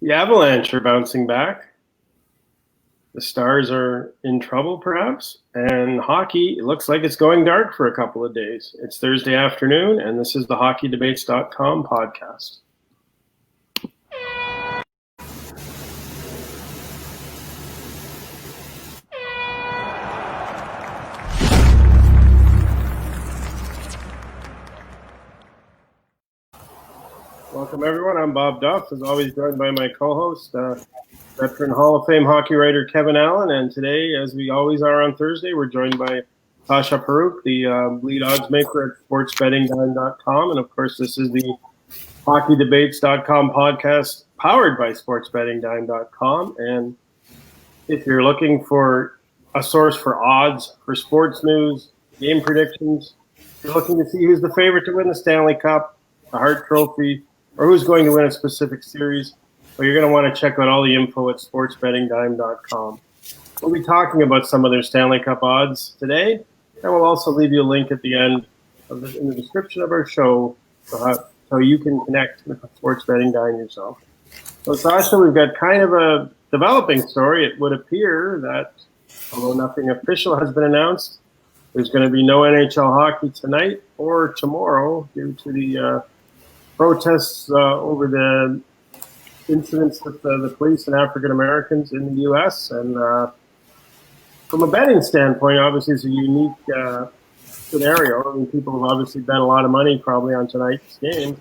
The Avalanche are bouncing back. The Stars are in trouble, perhaps. And hockey, it looks like it's going dark for a couple of days. It's Thursday afternoon, and this is the hockeydebates.com podcast. Welcome, everyone. I'm Bob Duff, as always, joined by my co-host, veteran Hall of Fame hockey writer Kevin Allen. And today, as we always are on Thursday, we're joined by Sascha Paruk, the lead oddsmaker at sportsbettingdime.com. And of course, this is the hockeydebates.com podcast powered by sportsbettingdime.com. And if you're looking for a source for odds, for sports news, game predictions, if you're looking to see who's the favorite to win the Stanley Cup, the Hart Trophy, or who's going to win a specific series, well, you're going to want to check out all the info at sportsbettingdime.com. We'll be talking about some of their Stanley Cup odds today, and we'll also leave you a link at the end in the description of our show so you can connect with Sports Betting Dime yourself. So, Sascha, we've got kind of a developing story. It would appear that, although nothing official has been announced, there's going to be no NHL hockey tonight or tomorrow due to the protests over the incidents with the police and African Americans in the U.S. And from a betting standpoint, obviously it's a unique scenario. I mean, people have obviously bet a lot of money probably on tonight's game.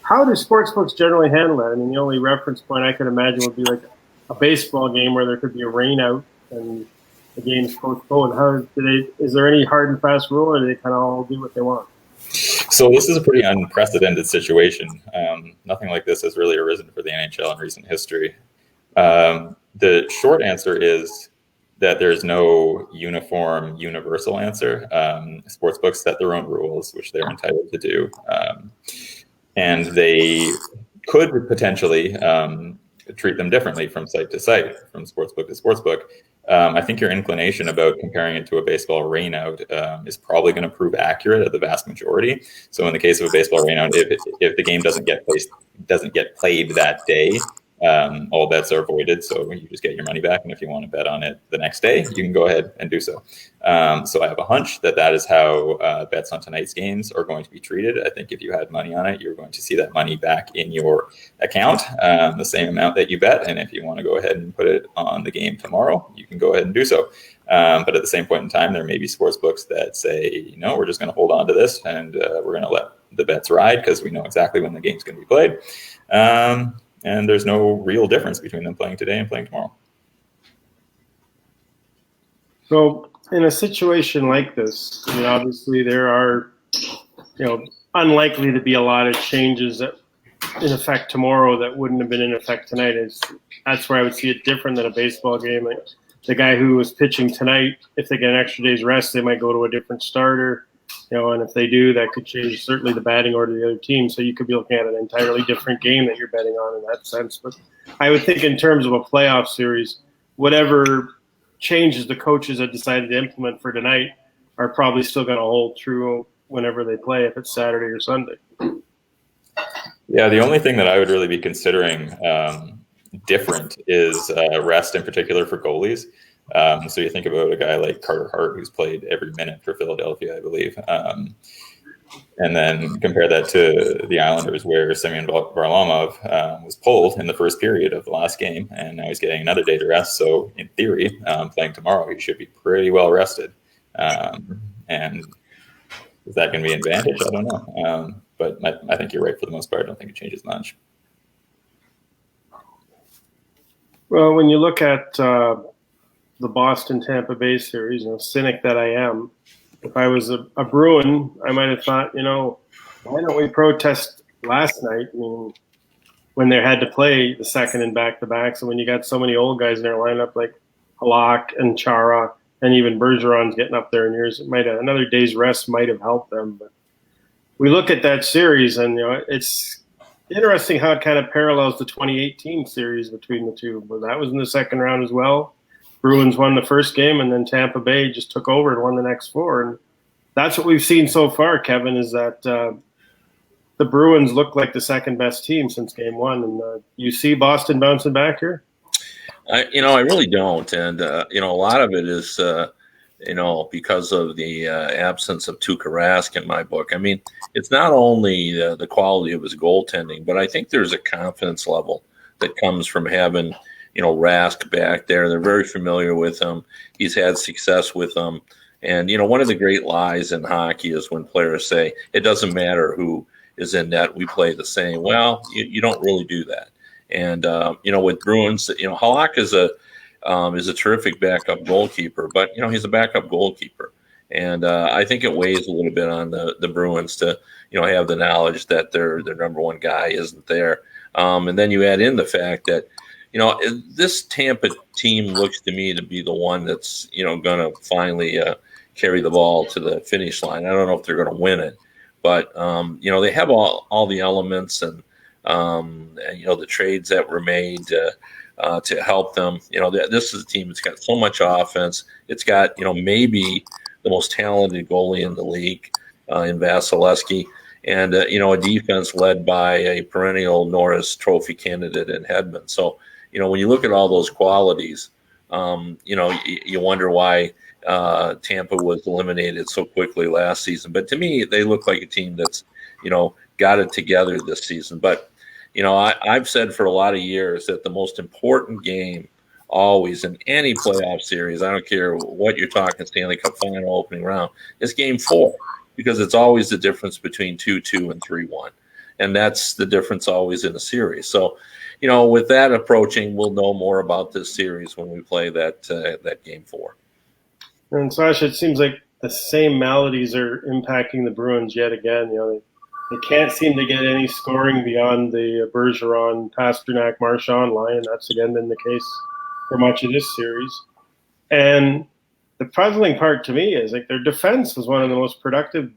How do sportsbooks generally handle that? I mean, the only reference point I could imagine would be like a baseball game where there could be a rain out and the game's postponed. Is there any hard and fast rule, or do they kind of all do what they want? So this is a pretty unprecedented situation. Nothing like this has really arisen for the NHL in recent history. The short answer is that there's no uniform, universal answer. Sportsbooks set their own rules, which they're entitled to do. And they could potentially treat them differently from site to site, from sportsbook to sportsbook. I think your inclination about comparing it to a baseball rainout is probably going to prove accurate at the vast majority. So in the case of a baseball rainout, if the game doesn't get played that day, all bets are voided. So you just get your money back. And if you want to bet on it the next day, you can go ahead and do so. So I have a hunch that is how bets on tonight's games are going to be treated. I think if you had money on it, you're going to see that money back in your account, the same amount that you bet. And if you want to go ahead and put it on the game tomorrow, you can go ahead and do so. But at the same point in time, there may be sports books that say, no, we're just going to hold on to this and we're going to let the bets ride because we know exactly when the game's going to be played. And there's no real difference between them playing today and playing tomorrow. So in a situation like this, I mean, obviously there are, unlikely to be a lot of changes that in effect tomorrow that wouldn't have been in effect tonight. That's where I would see it different than a baseball game. Like the guy who was pitching tonight, if they get an extra day's rest, they might go to a different starter. And if they do, that could change certainly the batting order of the other team. So you could be looking at an entirely different game that you're betting on in that sense. But I would think in terms of a playoff series, whatever changes the coaches have decided to implement for tonight are probably still going to hold true whenever they play, if it's Saturday or Sunday. Yeah, the only thing that I would really be considering different is rest, in particular for goalies. So you think about a guy like Carter Hart, who's played every minute for Philadelphia, I believe. And then compare that to the Islanders, where Semyon Varlamov was pulled in the first period of the last game, and now he's getting another day to rest. So in theory, playing tomorrow, he should be pretty well rested. And is that going to be an advantage? I don't know. But I think you're right for the most part. I don't think it changes much. Well, when you look at the Boston-Tampa Bay series, cynic that I am, if I was a Bruin, I might have thought, why don't we protest last night? I mean, when they had to play the second and back-to-backs, and when you got so many old guys in their lineup like Halak and Chara, and even Bergeron's getting up there in years, another day's rest might have helped them. But we look at that series, and it's interesting how it kind of parallels the 2018 series between the two. But that was in the second round as well. Bruins won the first game, and then Tampa Bay just took over and won the next four. And that's what we've seen so far, Kevin, is that the Bruins look like the second best team since game one. And you see Boston bouncing back here? I really don't. And, a lot of it is, because of the absence of Tuukka Rask in my book. I mean, it's not only the quality of his goaltending, but I think there's a confidence level that comes from having, Rask back there. They're very familiar with him. He's had success with them. And, one of the great lies in hockey is when players say, it doesn't matter who is in net, we play the same. Well, you don't really do that. And, with Bruins, Halak is a terrific backup goalkeeper, but, he's a backup goalkeeper. And I think it weighs a little bit on the Bruins to, have the knowledge that their number one guy isn't there. And then you add in the fact that, this Tampa team looks to me to be the one that's, going to finally carry the ball to the finish line. I don't know if they're going to win it, but, they have all the elements and the trades that were made to help them. This is a team that's got so much offense. It's got, maybe the most talented goalie in the league in Vasilevsky, and, a defense led by a perennial Norris Trophy candidate in Hedman. So, when you look at all those qualities, you wonder why Tampa was eliminated so quickly last season. But to me, they look like a team that's, got it together this season. But, I've said for a lot of years that the most important game always in any playoff series, I don't care what you're talking, Stanley Cup final, opening round, is game 4, because it's always the difference between 2-2 and 3-1. And that's the difference always in a series. So, with that approaching, we'll know more about this series when we play that game 4. And Sascha, it seems like the same maladies are impacting the Bruins yet again. They can't seem to get any scoring beyond the Bergeron, Pasternak, Marchand line. That's again been the case for much of this series. And the puzzling part to me is their defense was one of the most productive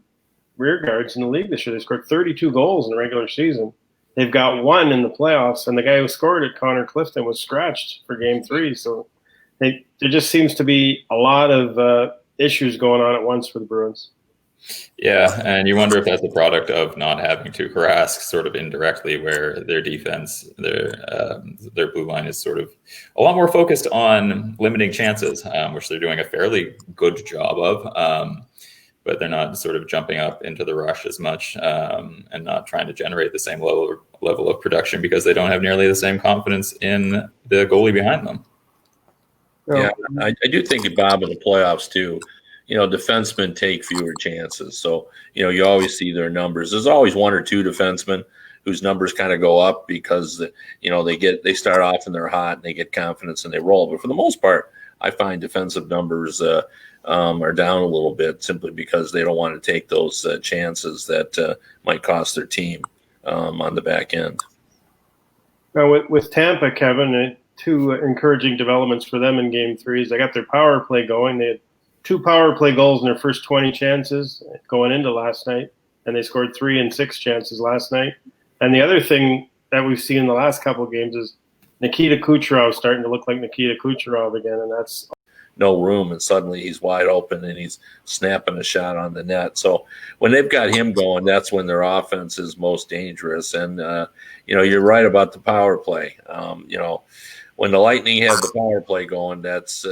rear guards in the league this year. They scored 32 goals in the regular season. They've got 1 in the playoffs, and the guy who scored it, Connor Clifton, was scratched for game 3. So there just seems to be a lot of issues going on at once for the Bruins. Yeah, and you wonder if that's a product of not having Tuukka Rask sort of indirectly, where their defense, their blue line is sort of a lot more focused on limiting chances, which they're doing a fairly good job of. But they're not sort of jumping up into the rush as much and not trying to generate the same level of production because they don't have nearly the same confidence in the goalie behind them. Yeah, I do think, Bob, in the playoffs too, defensemen take fewer chances. So, you always see their numbers. There's always 1 or 2 defensemen whose numbers kind of go up because, they start off and they're hot and they get confidence and they roll. But for the most part, I find defensive numbers are down a little bit simply because they don't want to take those chances that might cost their team on the back end. Now, with Tampa, Kevin, 2 encouraging developments for them in game 3 is they got their power play going. They had 2 power play goals in their first 20 chances going into last night, and they scored 3 and 6 chances last night. And the other thing that we've seen in the last couple of games is Nikita Kucherov starting to look like Nikita Kucherov again, and that's no room, and suddenly he's wide open and he's snapping a shot on the net. So when they've got him going, that's when their offense is most dangerous. And you're right about the power play. When the Lightning have the power play going, that's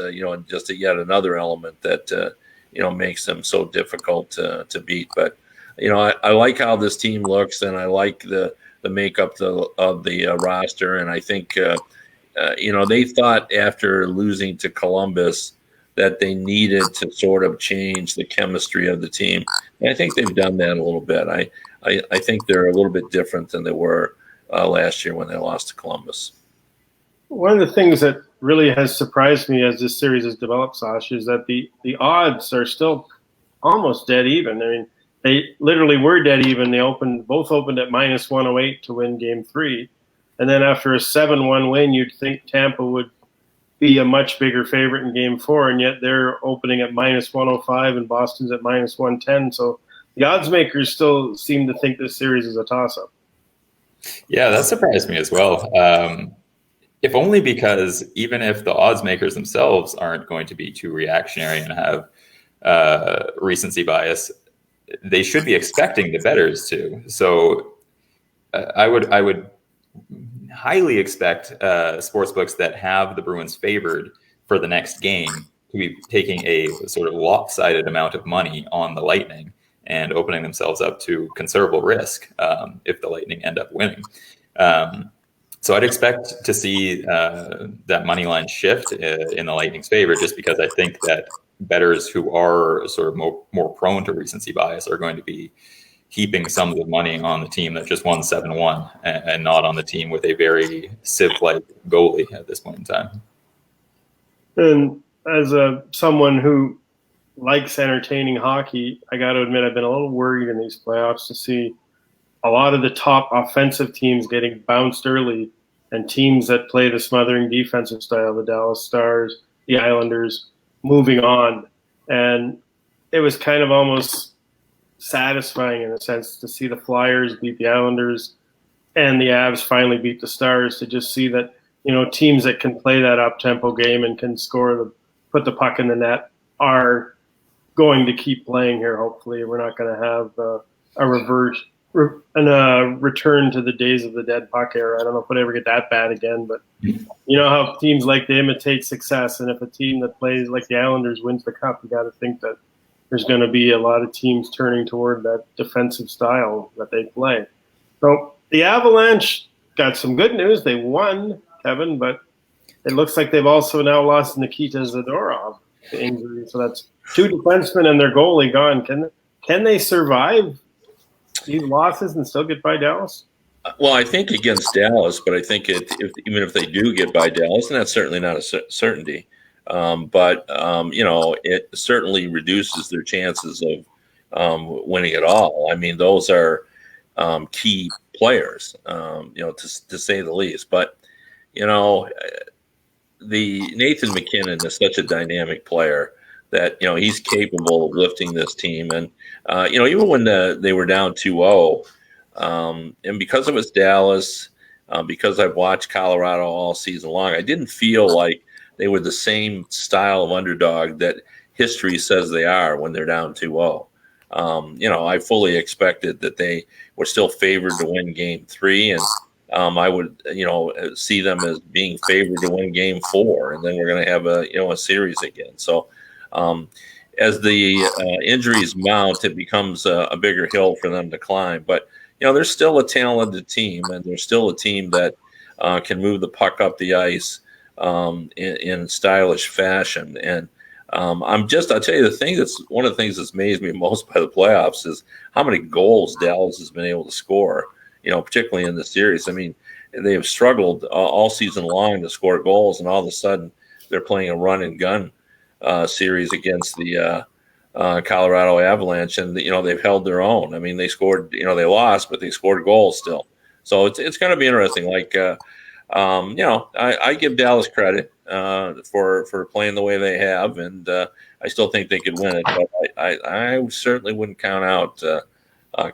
just yet another element that makes them so difficult to beat. But I like how this team looks, and I like the makeup of the roster. And I think they thought after losing to Columbus that they needed to sort of change the chemistry of the team. And I think they've done that a little bit. I think they're a little bit different than they were last year when they lost to Columbus. One of the things that really has surprised me as this series has developed, Sasha, is that the odds are still almost dead even. I mean, they literally were dead even. They both opened at -108 to win game 3. And then after a 7-1 win, you'd think Tampa would be a much bigger favorite in game 4, and yet they're opening at -105 and Boston's at -110. So the odds makers still seem to think this series is a toss-up. Yeah, that surprised me as well. If only because even if the odds makers themselves aren't going to be too reactionary and have recency bias, they should be expecting the bettors to. So I would highly expect sportsbooks that have the Bruins favored for the next game to be taking a sort of lopsided amount of money on the Lightning and opening themselves up to considerable risk if the Lightning end up winning. So I'd expect to see that money line shift in the Lightning's favor, just because I think that bettors who are sort of more prone to recency bias are going to be heaping some of the money on the team that just won 7-1 and not on the team with a very Civ-like goalie at this point in time. And as someone who likes entertaining hockey, I got to admit I've been a little worried in these playoffs to see a lot of the top offensive teams getting bounced early, and teams that play the smothering defensive style, the Dallas Stars, the Islanders, moving on. And it was kind of almost satisfying in a sense to see the Flyers beat the Islanders and the Avs finally beat the Stars, to just see that, teams that can play that up-tempo game and can put the puck in the net are going to keep playing here, hopefully. We're not going to have a return to the days of the dead puck era. I don't know if it ever get that bad again, but you know how teams like to imitate success, and if a team that plays like the Islanders wins the cup, you got to think that there's going to be a lot of teams turning toward that defensive style that they play. So the Avalanche got some good news. They won, Kevin, but it looks like they've also now lost Nikita Zadorov to injury. So that's two defensemen and their goalie gone. Can they survive these losses and still get by Dallas? Well, I think against Dallas, but I think even if they do get by Dallas, and that's certainly not a certainty, but it certainly reduces their chances of winning it all. I mean, those are key players, to say the least. But the Nathan MacKinnon is such a dynamic player that he's capable of lifting this team, and even when they were down 2-0, and because it was Dallas, because I've watched Colorado all season long, I didn't feel like they were the same style of underdog that history says they are when they're down 2-0. I fully expected that they were still favored to win Game 3, and I would, see them as being favored to win Game 4, and then we're going to have a series again. So, as the injuries mount, it becomes a bigger hill for them to climb. But they're still a talented team, and they're still a team that can move the puck up the ice in stylish fashion. And I'll tell you, one of the things that's amazed me most by the playoffs is how many goals Dallas has been able to score. Particularly in the series. I mean, they have struggled all season long to score goals, and all of a sudden they're playing a run and gun series against the Colorado Avalanche, and they've held their own. I mean, they scored. They lost, but they scored goals still. So it's going to be interesting. Like, I give Dallas credit for playing the way they have, and I still think they could win it. But I certainly wouldn't count out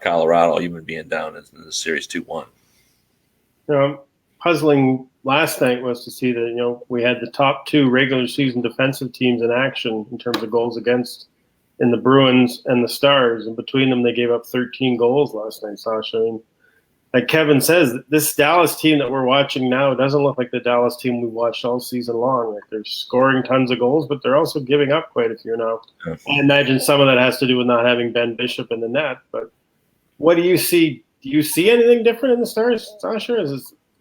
Colorado even being down in the series 2-1. Puzzling last night was to see that we had the top two regular season defensive teams in action in terms of goals against in the Bruins and the Stars, and between them they gave up 13 goals last night, Sasha. I mean, like Kevin says, this Dallas team that we're watching now doesn't look like the Dallas team we watched all season long. Like, they're scoring tons of goals, but they're also giving up quite a few now. I imagine some of that has to do with not having Ben Bishop in the net, but what do you see? Do you see anything different in the Stars, Sasha?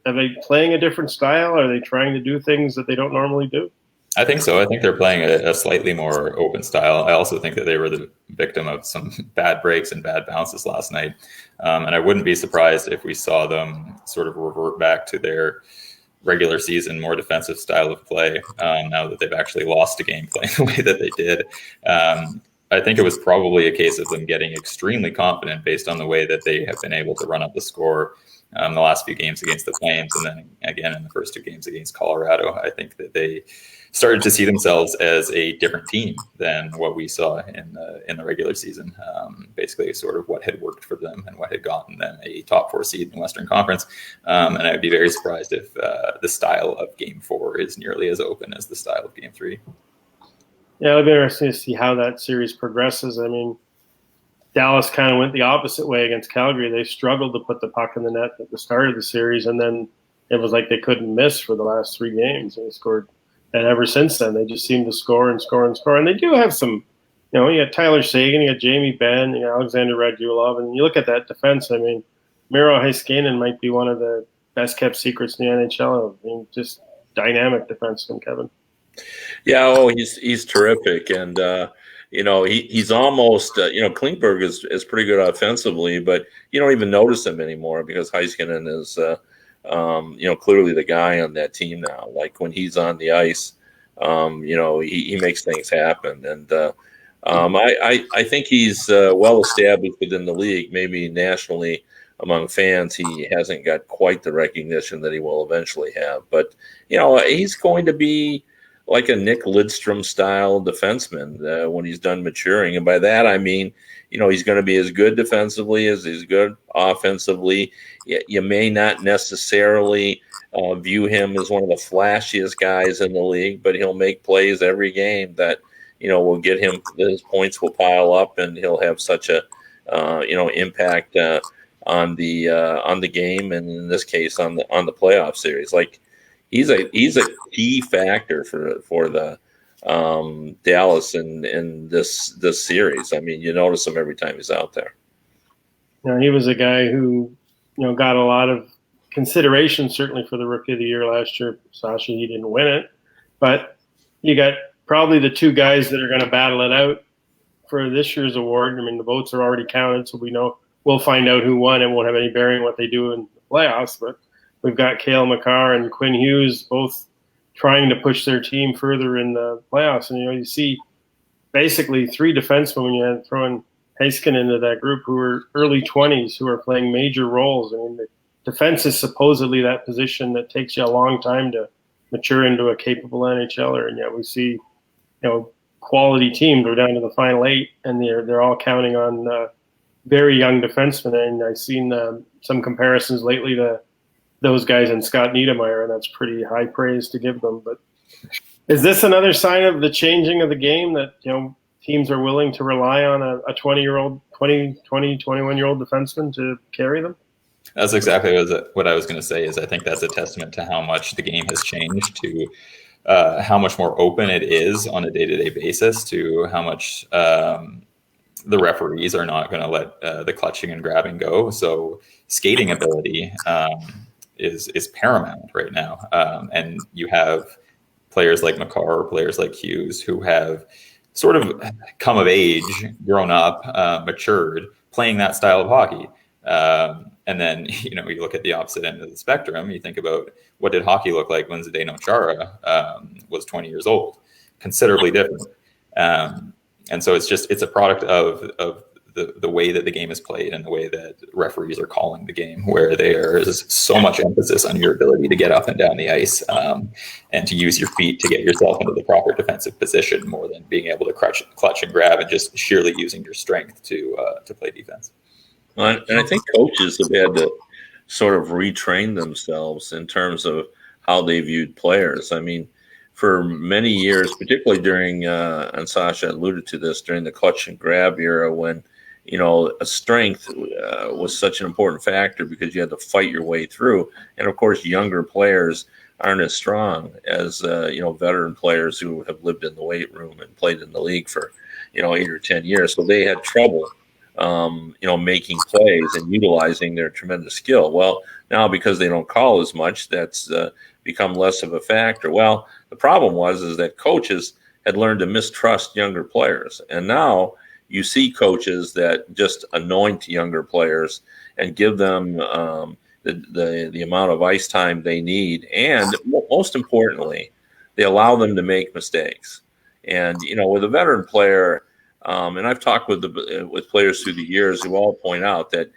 Are they playing a different style? Are they trying to do things that they don't normally do? I think so. I think they're playing a slightly more open style. I also think that they were the victim of some bad breaks and bad bounces last night. And I wouldn't be surprised if we saw them sort of revert back to their regular season, more defensive style of play now that they've actually lost a game playing the way that they did. I think it was probably a case of them getting extremely confident based on the way that they have been able to run up the score the last few games against the Flames, and then again in the first two games against Colorado. I think that they started to see themselves as a different team than what we saw in the regular season. Basically, sort of what had worked for them and what had gotten them a top 4 seed in the Western Conference. And I'd be very surprised if the style of Game 4 is nearly as open as the style of Game 3. Yeah, it'll be interesting to see how that series progresses. I mean, Dallas kind of went the opposite way against Calgary. They struggled to put the puck in the net at the start of the series, and then it was like they couldn't miss for the last 3 games. And they scored, and ever since then, they just seem to score and score and score. And they do have some, you got Tyler Seguin, you got Jamie Benn, you got Alexander Radulov, and you look at that defense. I mean, Miro Heiskanen might be one of the best kept secrets in the NHL. I mean, just dynamic defenseman, Kevin. Yeah, he's terrific, and he's almost Klingberg is pretty good offensively, but you don't even notice him anymore because Heiskanen is clearly the guy on that team now. Like when he's on the ice, he makes things happen, and I think he's well established within the league. Maybe nationally among fans, he hasn't got quite the recognition that he will eventually have, but he's going to be like a Nick Lidstrom style defenseman when he's done maturing. And by that, I mean, he's going to be as good defensively as he's good offensively. You may not necessarily view him as one of the flashiest guys in the league, but he'll make plays every game that, will get him, his points will pile up and he'll have such a, impact on the game. And in this case, on the playoff series, like, he's a key factor for the Dallas in this series. I mean, you notice him every time he's out there. He was a guy who, got a lot of consideration, certainly for the Rookie of the Year last year. Sasha, he didn't win it, but you got probably the 2 guys that are going to battle it out for this year's award. I mean, the votes are already counted, so we'll find out who won. It won't have any bearing on what they do in the playoffs, but we've got Cale Makar and Quinn Hughes both trying to push their team further in the playoffs. And, you see basically 3 defensemen when you throw in Heiskanen into that group who are early 20s who are playing major roles. I mean, the defense is supposedly that position that takes you a long time to mature into a capable NHLer. And yet we see, quality teams go down to the final 8 and they're all counting on very young defensemen. And I've seen some comparisons lately to those guys and Scott Niedermayer, and that's pretty high praise to give them. But is this another sign of the changing of the game that, teams are willing to rely on a 21-year-old defenseman to carry them? That's exactly what I was going to say. Is I think that's a testament to how much the game has changed, to how much more open it is on a day-to-day basis, to how much the referees are not going to let the clutching and grabbing go. So skating ability is paramount right now, and you have players like Makar or players like Hughes who have sort of come of age, grown up, matured, playing that style of hockey. And then, you look at the opposite end of the spectrum, you think about what did hockey look like when Zdeno Chara was 20 years old, considerably different. And so it's a product of the way that the game is played and the way that referees are calling the game, where there is so much emphasis on your ability to get up and down the ice and to use your feet to get yourself into the proper defensive position, more than being able to clutch and grab and just sheerly using your strength to play defense. And I think coaches have had to sort of retrain themselves in terms of how they viewed players. I mean, for many years, particularly during, and Sasha alluded to this, during the clutch and grab era, when strength was such an important factor because you had to fight your way through. And of course, younger players aren't as strong as, veteran players who have lived in the weight room and played in the league for, 8 or 10 years. So they had trouble, making plays and utilizing their tremendous skill. Well, now because they don't call as much, that's become less of a factor. Well, the problem is that coaches had learned to mistrust younger players. And now you see coaches that just anoint younger players and give them the amount of ice time they need. And most importantly, they allow them to make mistakes. And, with a veteran player, and I've talked with players through the years who all point out that,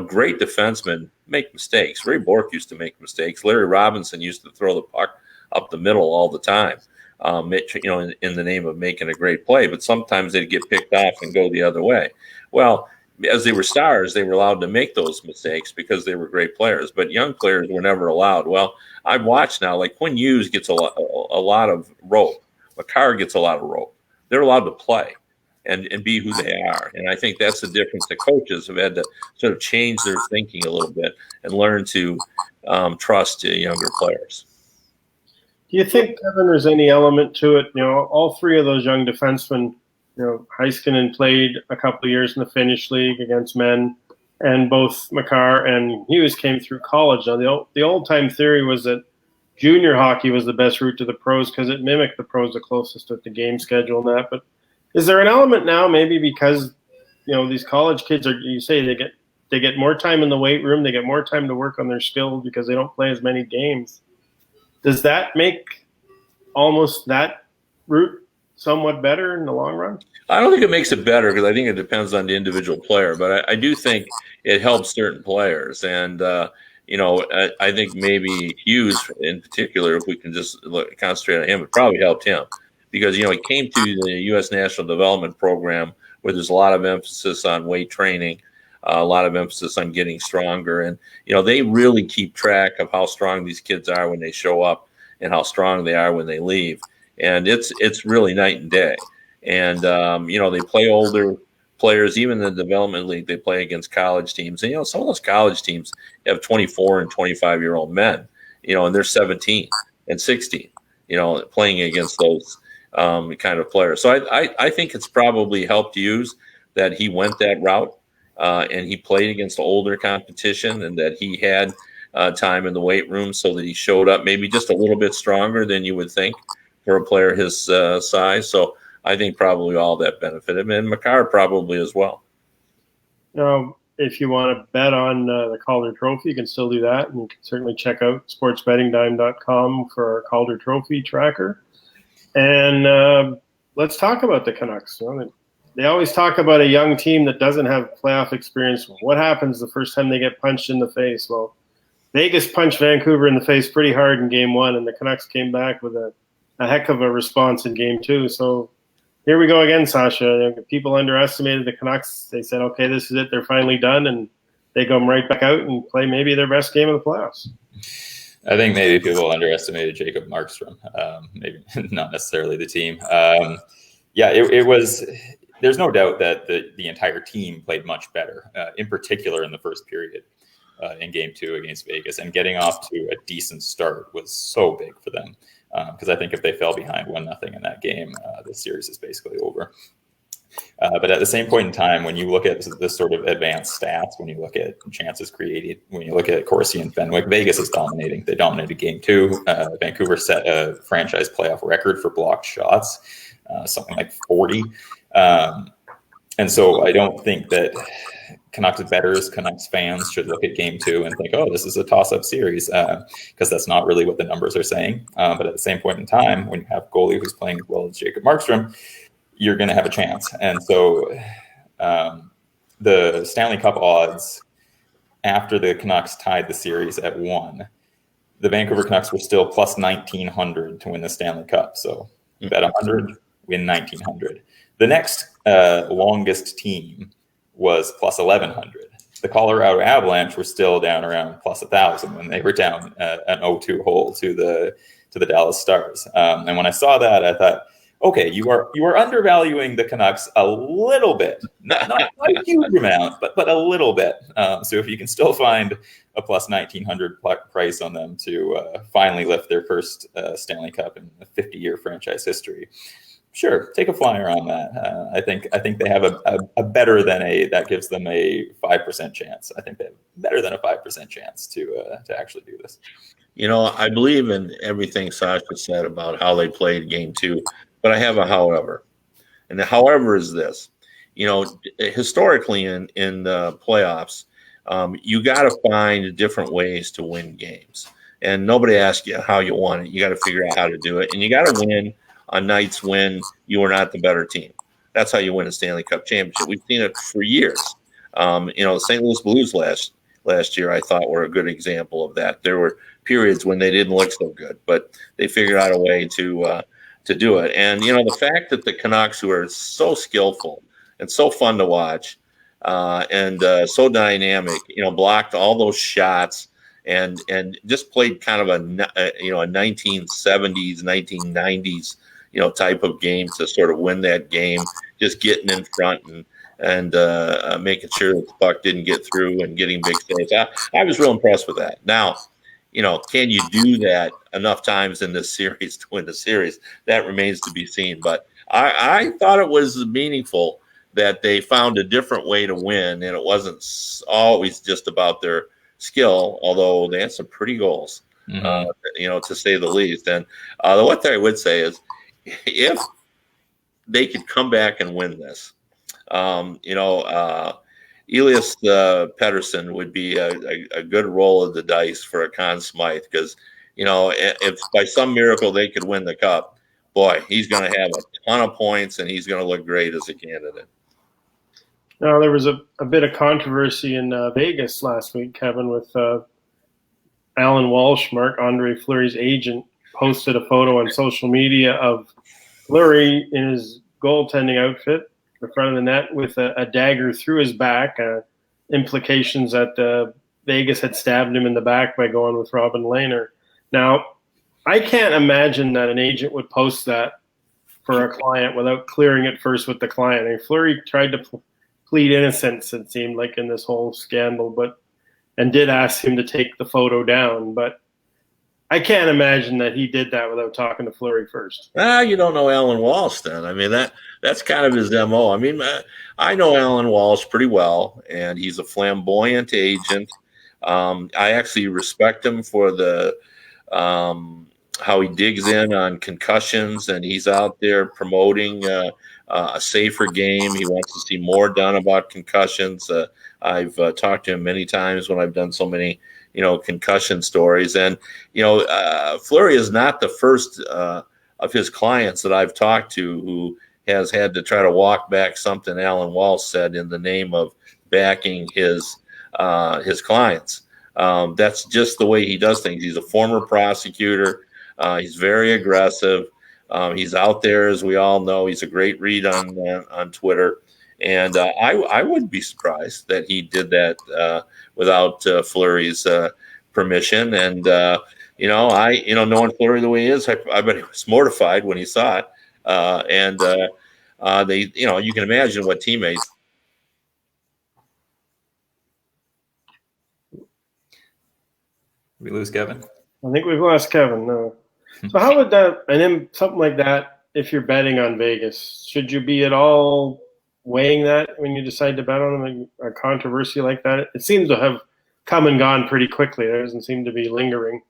great defensemen make mistakes. Ray Bourque used to make mistakes. Larry Robinson used to throw the puck up the middle all the time. In the name of making a great play, but sometimes they'd get picked off and go the other way. Well, as they were stars, they were allowed to make those mistakes because they were great players, but young players were never allowed. Well, I've watched now, like Quinn Hughes gets a lot of rope. Makar gets a lot of rope. They're allowed to play. and be who they are. And I think that's the difference. The coaches have had to sort of change their thinking a little bit and learn to trust younger players. Do you think, Kevin, there's any element to it? All three of those young defensemen, Heiskanen played a couple of years in the Finnish league against men, and both Makar and Hughes came through college. Now, the old-time theory was that junior hockey was the best route to the pros because it mimicked the pros the closest with the game schedule and that. But is there an element now, maybe because these college kids they get more time in the weight room, they get more time to work on their skills because they don't play as many games? Does that make almost that route somewhat better in the long run? I don't think it makes it better because I think it depends on the individual player, but I do think it helps certain players. And, I think maybe Hughes in particular, if we can just concentrate on him, it probably helped him because, he came to the U.S. National Development Program where there's a lot of emphasis on weight training, a lot of emphasis on getting stronger. And, they really keep track of how strong these kids are when they show up and how strong they are when they leave. And it's really night and day. And, they play older players, even in the development league, they play against college teams. And, some of those college teams have 24 and 25-year-old men, and they're 17 and 16, playing against those kind of players. So I think it's probably helped Hughes that he went that route and he played against older competition and that he had time in the weight room so that he showed up maybe just a little bit stronger than you would think for a player his size. So I think probably all that benefited him, and Makar probably as well. If you want to bet on the Calder Trophy, you can still do that. And you can certainly check out sportsbettingdime.com for our Calder Trophy tracker. And let's talk about the Canucks. They always talk about a young team that doesn't have playoff experience. What happens the first time they get punched in the face? Well, Vegas punched Vancouver in the face pretty hard in Game 1, and the Canucks came back with a heck of a response in Game 2. So here we go again, Sasha. People underestimated the Canucks. They said, okay, this is it. They're finally done, and they come right back out and play maybe their best game of the playoffs. I think maybe people underestimated Jacob Markstrom, maybe not necessarily the team. It was – there's no doubt that the entire team played much better, in particular in the first period in Game 2 against Vegas. And getting off to a decent start was so big for them. Because I think if they fell behind 1-0 in that game, the series is basically over. But at the same point in time, when you look at this sort of advanced stats, when you look at chances created, when you look at Corsi and Fenwick, Vegas is dominating. They dominated Game 2. Vancouver set a franchise playoff record for blocked shots, something like 40. And so I don't think that Canucks bettors, Canucks fans should look at Game 2 and think, oh, this is a toss-up series, because that's not really what the numbers are saying. But at the same point in time, when you have a goalie who's playing as well as Jacob Markstrom, you're going to have a chance. And so the Stanley Cup odds, after the Canucks tied the series at 1, the Vancouver Canucks were still plus 1,900 to win the Stanley Cup. So bet 100, win 1,900. The next longest team was plus 1,100. The Colorado Avalanche were still down around plus 1,000 when they were down an 0-2 hole to the Dallas Stars. And when I saw that, I thought, okay, you are undervaluing the Canucks a little bit, not a huge amount, but a little bit. So if you can still find a plus 1,900 price on them to finally lift their first Stanley Cup in a 50-year franchise history, sure, take a flyer on that. I think they have a better than that gives them a 5% chance. I think they have better than a 5% chance to actually do this. I believe in everything Sasha said about how they played Game 2, but I have a however. And the however is this. Historically in the playoffs, you got to find different ways to win games. And nobody asks you how you want it. You got to figure out how to do it. And you got to win on nights when you are not the better team. That's how you win a Stanley Cup championship. We've seen it for years. The St. Louis Blues last year, I thought, were a good example of that. There were periods when they didn't look so good, but they figured out a way to do it. And, the fact that the Canucks, who are so skillful and so fun to watch and so dynamic, blocked all those shots and just played kind of a 1970s, 1990s, type of game to sort of win that game, just getting in front and making sure that the puck didn't get through and getting big saves. I was real impressed with that. Now, can you do that enough times in this series to win the series? That remains to be seen. But I thought it was meaningful that they found a different way to win, and it wasn't always just about their skill, although they had some pretty goals, to say the least. And what I would say is, if they could come back and win this, Elias Pettersson would be a good roll of the dice for a Conn Smythe, because if by some miracle they could win the cup, boy, he's going to have a ton of points and he's going to look great as a candidate. Now, there was a bit of controversy in Vegas last week, Kevin, with Alan Walsh, Marc-Andre Fleury's agent, posted a photo on social media of Fleury in his goaltending outfit, the front of the net, with a dagger through his back, implications that Vegas had stabbed him in the back by going with Robin Lehner. Now, I can't imagine that an agent would post that for a client without clearing it first with the client. I mean, Fleury tried to plead innocence, it seemed like, in this whole scandal, and did ask him to take the photo down. But I can't imagine that he did that without talking to Fleury first. You don't know Alan Walsh then. I mean, that's kind of his MO. I mean, I know Alan Walsh pretty well, and he's a flamboyant agent. I actually respect him for the how he digs in on concussions, and he's out there promoting a safer game. He wants to see more done about concussions. I've talked to him many times when I've done so many concussion stories. And, Fleury is not the first of his clients that I've talked to who has had to try to walk back something Alan Walsh said in the name of backing his clients. That's just the way he does things. He's a former prosecutor. He's very aggressive. He's out there, as we all know. He's a great read on Twitter. And I wouldn't be surprised that he did that without Fleury's permission. And knowing Fleury the way he is, I bet he was mortified when he saw it. You can imagine what teammates. We lose Kevin. I think we've lost Kevin. No. So how would that, and then something like that, if you're betting on Vegas, should you be at all weighing that when you decide to bet on a controversy like that? It seems to have come and gone pretty quickly. There doesn't seem to be lingering.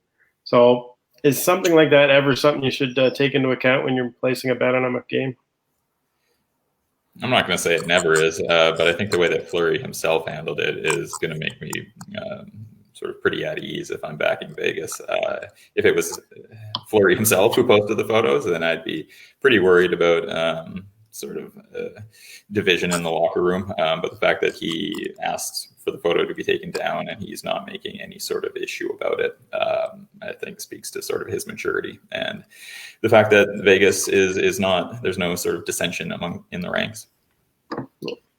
So is something like that ever something you should take into account when you're placing a bet on a game? I'm not going to say it never is, but I think the way that Fleury himself handled it is going to make me sort of pretty at ease if I'm backing Vegas. If it was Fleury himself who posted the photos, then I'd be pretty worried about sort of division in the locker room. But the fact that he asked for the photo to be taken down and he's not making any sort of issue about it, I think speaks to sort of his maturity. And the fact that Vegas is not, there's no sort of dissension in the ranks.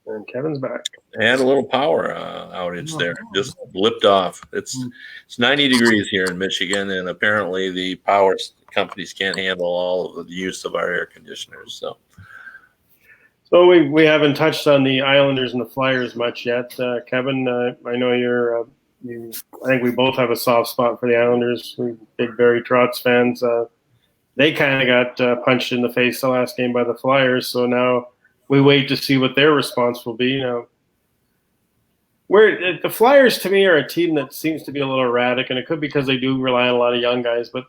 And Kevin's back. And a little power outage there. Just blipped off. It's 90 degrees here in Michigan, and apparently the power companies can't handle all of the use of our air conditioners. So we haven't touched on the Islanders and the Flyers much yet. Kevin, I know I think we both have a soft spot for the Islanders. We're big Barry Trotz fans. They kind of got punched in the face the last game by the Flyers, so now we wait to see what their response will be. Now, the Flyers, to me, are a team that seems to be a little erratic, and it could be because they do rely on a lot of young guys. But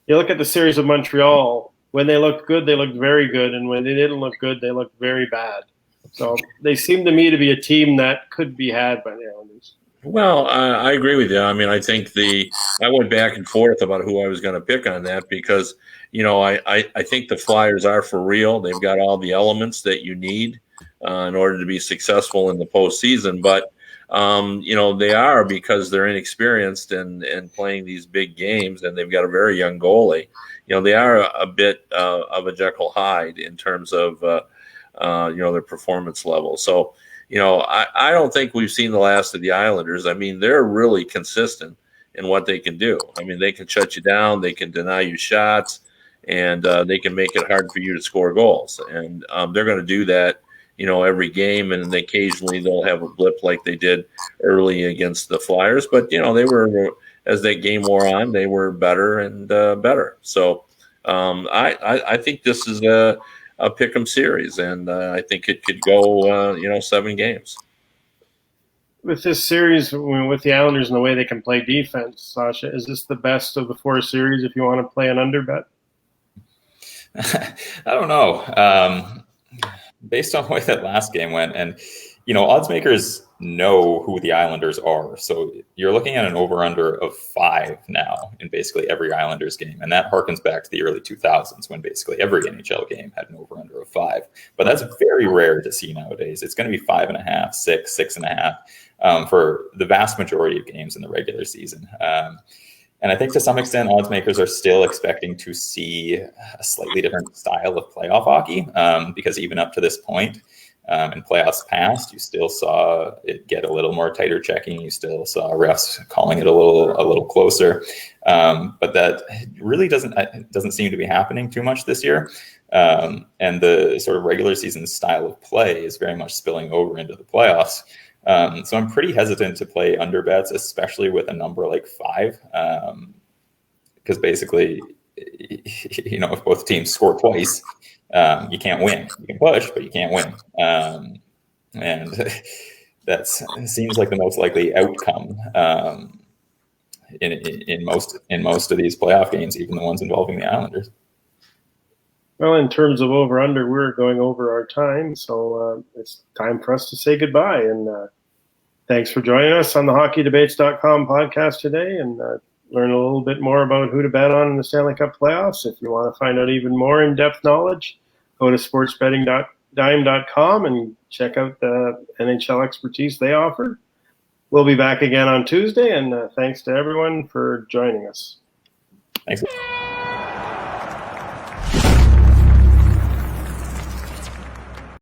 you look at the series of Montreal, when they looked good, they looked very good, and when they didn't look good, they looked very bad. So they seem to me to be a team that could be had by the Islanders. Well, I agree with you. I mean, I think I went back and forth about who I was going to pick on that because, I think the Flyers are for real. They've got all the elements that you need in order to be successful in the postseason. But, they are, because they're inexperienced and playing these big games, and they've got a very young goalie. They are a bit of a Jekyll Hyde in terms of, their performance level. So, I don't think we've seen the last of the Islanders. I mean, they're really consistent in what they can do. I mean, they can shut you down. They can deny you shots. and they can make it hard for you to score goals. And they're going to do that, every game. And occasionally they'll have a blip like they did early against the Flyers. But, they were, as that game wore on, they were better and better. So I think this is a pick'em series, and I think it could go, 7 games. With this series, with the Islanders and the way they can play defense, Sascha, is this the best of the 4 series if you want to play an under bet? I don't know. Based on the way that last game went, and odds makers know who the Islanders are, so you're looking at an over/under of 5 now in basically every Islanders game, and that harkens back to the early 2000s when basically every NHL game had an over/under of 5. But that's very rare to see nowadays. It's going to be 5.5, 6, 6.5 for the vast majority of games in the regular season. And I think to some extent, odds makers are still expecting to see a slightly different style of playoff hockey, because even up to this point in playoffs past, you still saw it get a little more tighter checking. You still saw refs calling it a little closer, but that really doesn't seem to be happening too much this year. And the sort of regular season style of play is very much spilling over into the playoffs. So I'm pretty hesitant to play under bets, especially with a number like 5, because basically, if both teams score twice, you can't win. You can push, but you can't win. And that seems like the most likely outcome in most of these playoff games, even the ones involving the Islanders. Well, in terms of over/under, we're going over our time, so it's time for us to say goodbye. And thanks for joining us on the HockeyDebates.com podcast today, and learn a little bit more about who to bet on in the Stanley Cup playoffs. If you want to find out even more in-depth knowledge, go to sportsbettingdime.com and check out the NHL expertise they offer. We'll be back again on Tuesday, and thanks to everyone for joining us. Thanks.